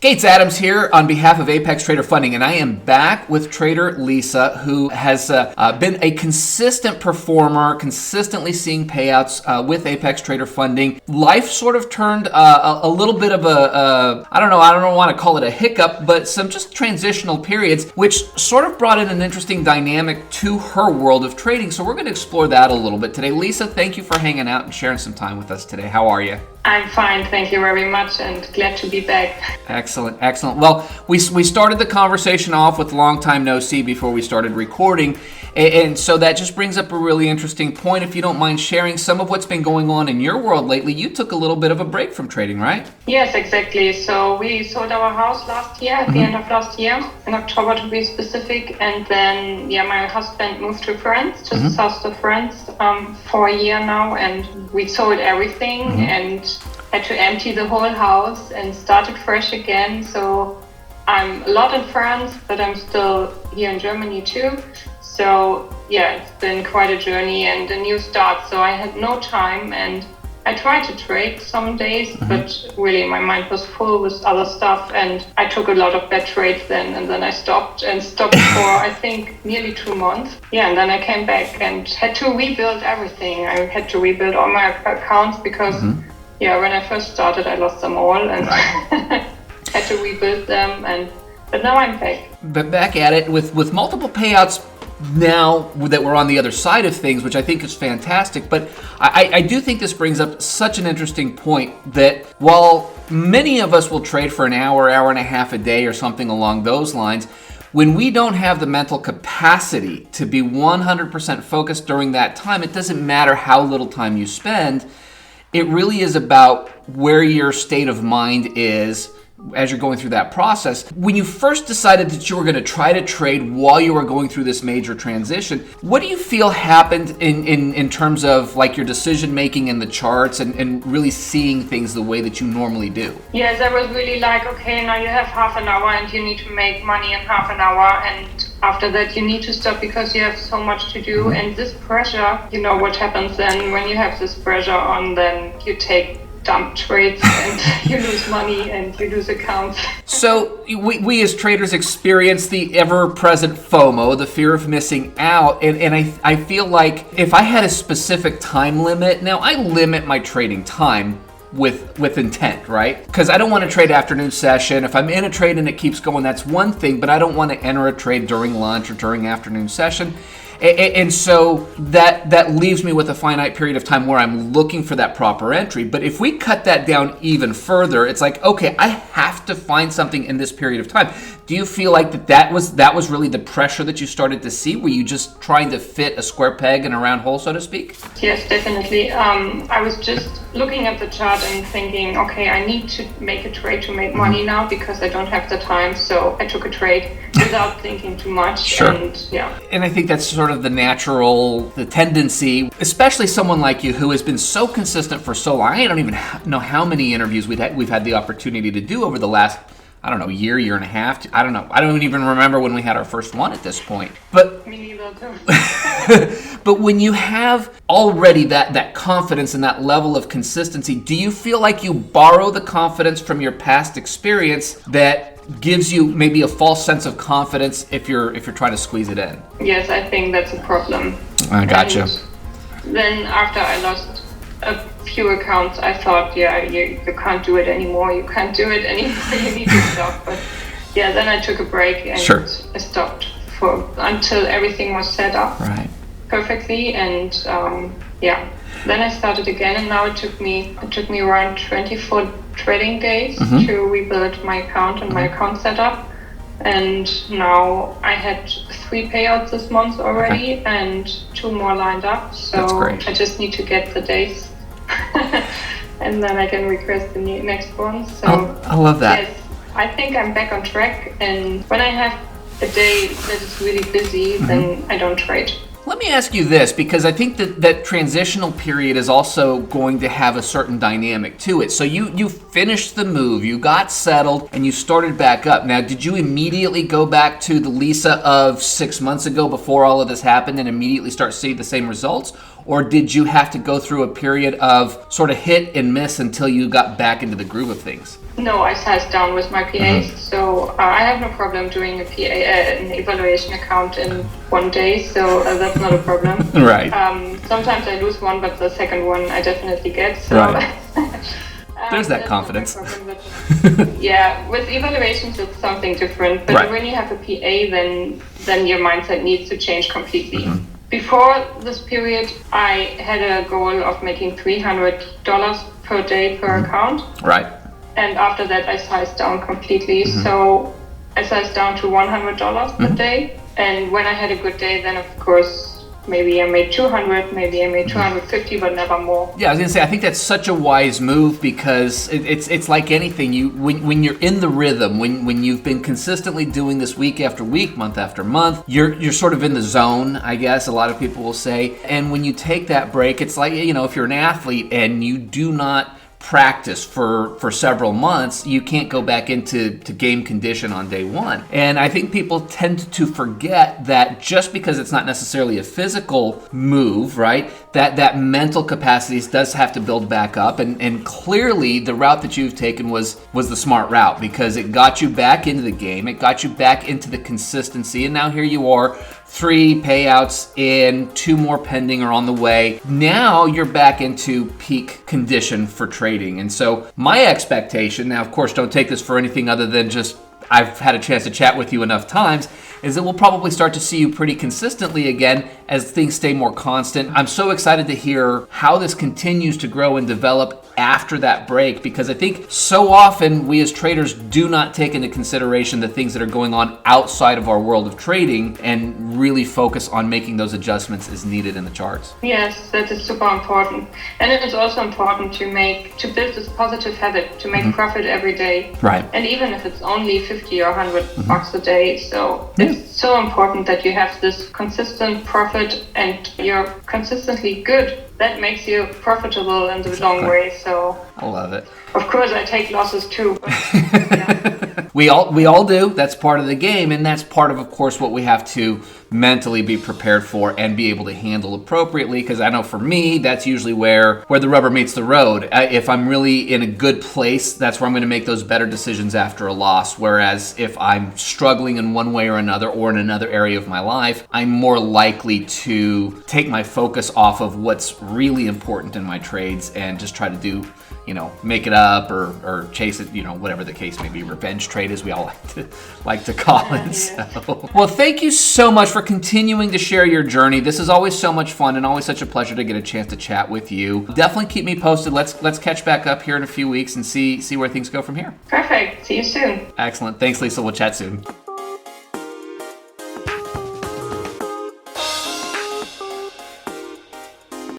Gates Adams here on behalf of Apex Trader Funding, and I am back with Trader Lisa, who has been a consistent performer, consistently seeing payouts with Apex Trader Funding. Life sort of turned a little bit of I don't want to call it a hiccup, but some just transitional periods, which sort of brought in an interesting dynamic to her world of trading. So we're going to explore that a little bit today. Lisa, thank you for hanging out and sharing some time with us today. How are you? I'm fine, thank you very much, and glad to be back. Excellent. Well, we started the conversation off with long time no see before we started recording, and so that just brings up a really interesting point. If you don't mind sharing some of what's been going on in your world lately, you took a little bit of a break from trading, right? Yes, exactly. So we sold our house last year, at the end of last year, in October to be specific, and then my husband moved to France, just south of France, for a year now, and we sold everything and had to empty the whole house and started fresh again. So I'm a lot in France, but I'm still here in Germany too. So it's been quite a journey and a new start. So I had no time, and I tried to trade some days, but really my mind was full with other stuff, and I took a lot of bad trades then, and then I stopped for I think nearly 2 months. And then I came back and had to rebuild everything. I had to rebuild all my accounts because when I first started, I lost them all and had to rebuild them. But now I'm back. But back at it with multiple payouts now that we're on the other side of things, which I think is fantastic. But I do think this brings up such an interesting point that while many of us will trade for an hour and a half a day or something along those lines, when we don't have the mental capacity to be 100% focused during that time, it doesn't matter how little time you spend. It really is about where your state of mind is as you're going through that process. When you first decided that you were going to try to trade while you were going through this major transition, what do you feel happened in terms of like your decision making in the charts and really seeing things the way that you normally do? Yes, I was really like, okay, now you have half an hour and you need to make money in half an hour, and after that you need to stop because you have so much to do. And this pressure, you know what happens then when you have this pressure on, then you take dump trades and you lose money and you lose accounts. So we as traders experience the ever-present FOMO, the fear of missing out, and I feel like if I had a specific time limit, now I limit my trading time with intent, right? Because I don't want to trade afternoon session. If I'm in a trade and it keeps going, that's one thing, but I don't want to enter a trade during lunch or during afternoon session. And so that leaves me with a finite period of time where I'm looking for that proper entry. But if we cut that down even further, it's like, okay, I have to find something in this period of time. Do you feel like that was really the pressure that you started to see? Were you just trying to fit a square peg in a round hole, so to speak? Yes, definitely. I was just looking at the chart and thinking, okay, I need to make a trade to make money now because I don't have the time. So I took a trade without thinking too much. Sure. And I think that's sort of the tendency, especially someone like you who has been so consistent for so long. I don't even know how many interviews we've had the opportunity to do over the last, year and a half. I don't know. I don't even remember when we had our first one at this point. But me neither too. But when you have already that confidence and that level of consistency, do you feel like you borrow the confidence from your past experience that gives you maybe a false sense of confidence if you're trying to squeeze it in? Yes, I think that's a problem. I gotcha. And then after I lost a few accounts, I thought, you can't do it anymore. You can't do it anymore. You need to stop. But then I took a break and I stopped until everything was set up perfectly. And then I started again, and now it took me around 24 trading days to rebuild my account and my account setup. And now I had 3 payouts this month already and 2 more lined up. So I just need to get the days and then I can request the next one. So I love that. Yes, I think I'm back on track, and when I have a day that is really busy, then I don't trade. Let me ask you this, because I think that transitional period is also going to have a certain dynamic to it. So you finished the move, you got settled, and you started back up. Now, did you immediately go back to the Lisa of 6 months ago before all of this happened and immediately start seeing the same results? or did you have to go through a period of sort of hit and miss until you got back into the groove of things? No, I sized down with my PAs, so I have no problem doing an evaluation account in one day, so that's not a problem. Right. Sometimes I lose one, but the second one I definitely get. So. Right. There's that confidence. Yeah, with evaluations it's something different, but right. when you have a PA, then your mindset needs to change completely. Before this period, I had a goal of making $300 per day per account. Right. And after that, I sized down completely. So I sized down to $100 per day. And when I had a good day, then of course, maybe I made 200, maybe I made 250, but never more. Yeah, I was gonna say, I think that's such a wise move because it's like anything. When you're in the rhythm, when you've been consistently doing this week after week, month after month, you're sort of in the zone, I guess a lot of people will say. And when you take that break, it's like, if you're an athlete and you do not practice for several months, you can't go back into game condition on day one. And I think people tend to forget that just because it's not necessarily a physical move, right, that mental capacities does have to build back up. And clearly the route that you've taken was the smart route, because it got you back into the game, it got you back into the consistency, and now here you are, 3 payouts in, 2 more pending or on the way. Now you're back into peak condition for trading. And so my expectation, now of course don't take this for anything other than just I've had a chance to chat with you enough times, is that we'll probably start to see you pretty consistently again as things stay more constant. I'm so excited to hear how this continues to grow and develop after that break, because I think so often we as traders do not take into consideration the things that are going on outside of our world of trading and really focus on making those adjustments as needed in the charts. Yes, that is super important. And it is also important to build this positive habit, to make profit every day. Right. And even if it's only 50 or 100 bucks a day. So it's so important that you have this consistent profit and you're consistently good. That makes you profitable in the long way. So I love it. Of course, I take losses too. But, yeah. We all do. That's part of the game, and that's part of course, what we have to mentally be prepared for and be able to handle appropriately. Because I know for me, that's usually where the rubber meets the road. If I'm really in a good place, that's where I'm going to make those better decisions after a loss. Whereas if I'm struggling in one way or another, or in another area of my life, I'm more likely to take my focus off of what's really important in my trades and just try to do, make it up or chase it, whatever the case may be, revenge trade as we all like to call it. So, well, thank you so much for continuing to share your journey. This is always so much fun and always such a pleasure to get a chance to chat with you. Definitely keep me posted. Let's catch back up here in a few weeks and see where things go from here. Perfect. See you soon. Excellent. Thanks, Lisa. We'll chat soon.